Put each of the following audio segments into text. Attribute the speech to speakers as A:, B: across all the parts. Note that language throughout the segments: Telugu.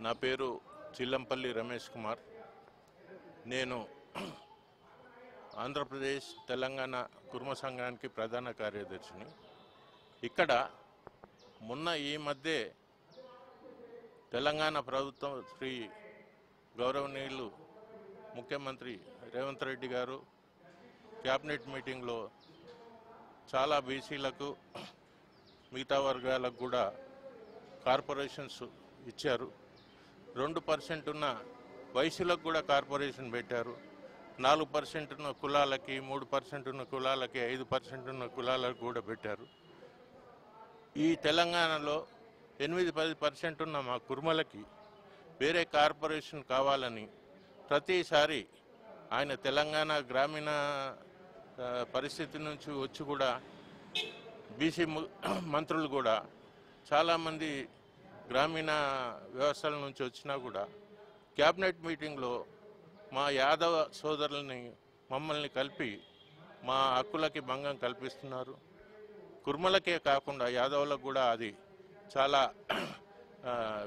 A: నా పేరు చిల్లంపల్లి రమేష్ కుమార్. నేను ఆంధ్రప్రదేశ్ తెలంగాణ కుర్మ సంఘానికి ప్రధాన కార్యదర్శిని. ఇక్కడ మొన్న ఈ మధ్య తెలంగాణ ప్రభుత్వం శ్రీ గౌరవనీయులు ముఖ్యమంత్రి రేవంత్ రెడ్డి గారు క్యాబినెట్ మీటింగ్లో చాలా బీసీలకు మిగతా వర్గాలకు కూడా కార్పొరేషన్స్ ఇచ్చారు. 2% ఉన్న వయసులకు కూడా కార్పొరేషన్ పెట్టారు. 4% ఉన్న కులాలకి, 3% ఉన్న కులాలకి, 5% ఉన్న కులాలకు కూడా పెట్టారు. ఈ తెలంగాణలో 8-10% ఉన్న మా కుర్మలకి వేరే కార్పొరేషన్ కావాలని ప్రతిసారి ఆయన తెలంగాణ గ్రామీణ పరిస్థితి నుంచి వచ్చి కూడా బీసీ మంత్రులు కూడా చాలామంది గ్రామీణ వ్యవస్థల నుంచి వచ్చినా కూడా క్యాబినెట్ మీటింగ్లో మా యాదవ సోదరులని మమ్మల్ని కలిపి మా హక్కులకి భంగం కల్పిస్తున్నారు. కుర్మలకే కాకుండా యాదవులకు కూడా అది చాలా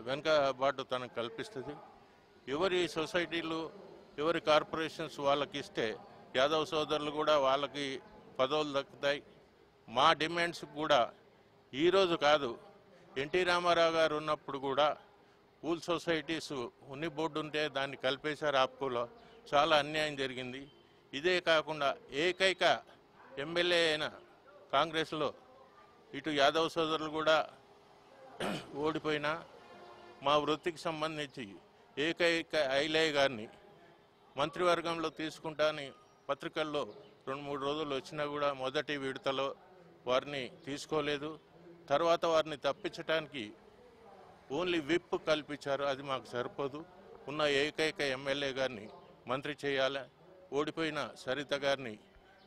A: వెనుకబాటు తనకు కల్పిస్తుంది. ఎవరి సొసైటీలు ఎవరి కార్పొరేషన్స్ వాళ్ళకి ఇస్తే యాదవ సోదరులు కూడా వాళ్ళకి పదవులు దక్కుతాయి. మా డిమాండ్స్ కూడా ఈరోజు కాదు, ఎన్టీ రామారావు గారు ఉన్నప్పుడు కూడా ఊల్ సొసైటీస్ ఉన్ని బోర్డు ఉంటే దాన్ని కలిపేశారు. ఆప్కోలో చాలా అన్యాయం జరిగింది. ఇదే కాకుండా ఏకైక ఎమ్మెల్యే అయిన కాంగ్రెస్లో ఇటు యాదవ సోదరులు కూడా ఓడిపోయినా మా వృత్తికి సంబంధించి ఏకైక ఐలయ్య గారిని మంత్రివర్గంలో తీసుకుంటాని పత్రికల్లో 2-3 రోజులు వచ్చినా కూడా మొదటి విడతలో వారిని తీసుకోలేదు. తర్వాత వారిని తప్పించడానికి ఓన్లీ విప్ కల్పించారు. అది మాకు సరిపోదు. ఉన్న ఏకైక ఎమ్మెల్యే గారిని మంత్రి చేయాలి, ఓడిపోయిన సరిత గారిని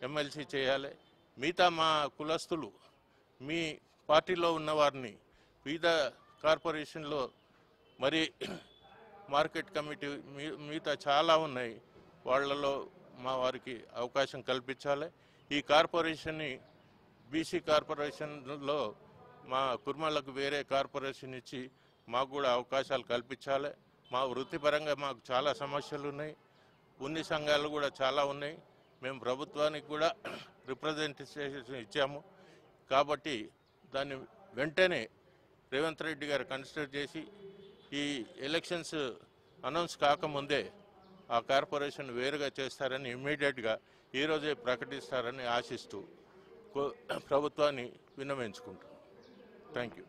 A: ఎమ్మెల్సీ చేయాలి. మిగతా మా కులస్తులు మీ పార్టీలో ఉన్నవారిని వివిధ కార్పొరేషన్లో మరి మార్కెట్ కమిటీ మిగతా చాలా ఉన్నాయి, వాళ్లలో మా వారికి అవకాశం కల్పించాలి. ఈ కార్పొరేషన్ని బీసీ కార్పొరేషన్లో మా కుర్మలకు వేరే కార్పొరేషన్ ఇచ్చి మాకు కూడా అవకాశాలు కల్పించాలి. మా వృత్తిపరంగా మాకు చాలా సమస్యలు ఉన్నాయి. ఉన్ని సంఘాలు కూడా చాలా ఉన్నాయి. మేము ప్రభుత్వానికి కూడా రిప్రజెంటేషన్ ఇచ్చాము. కాబట్టి దాన్ని వెంటనే రేవంత్ రెడ్డి గారు కన్సిడర్ చేసి ఈ ఎలక్షన్స్ అనౌన్స్ కాకముందే ఆ కార్పొరేషన్ వేరుగా చేస్తారని ఇమ్మీడియట్గా ఈరోజే ప్రకటిస్తారని ఆశిస్తూ ప్రభుత్వాన్ని విన్నవించుకుంటున్నాం. Thank you.